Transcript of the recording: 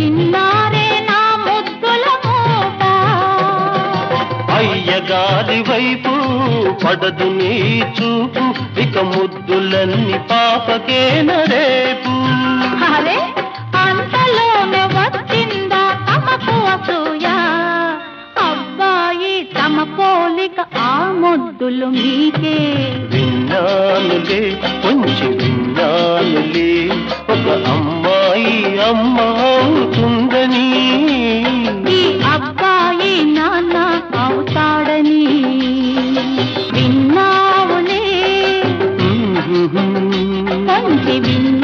చిన్నారే నా ముద్దుల మూట. అయ్యగారి వైపు పడదు నీ చూపు, ఇక ముద్దులన్నీ పాపకేన రేపు. అరే అంతలోనే వచ్చిందా తమకు అసూయ, అబ్బాయి తమ పోలిక ఆ ముద్దులు మీకే. విన్నానులే కొంచెం విన్నానులే, ఒక అమ్మాయి అమ్మ అవుతుందని, ఈ అబ్బాయి నాన్న అవుతాడని. విన్నావులే కొంచెం విన్నా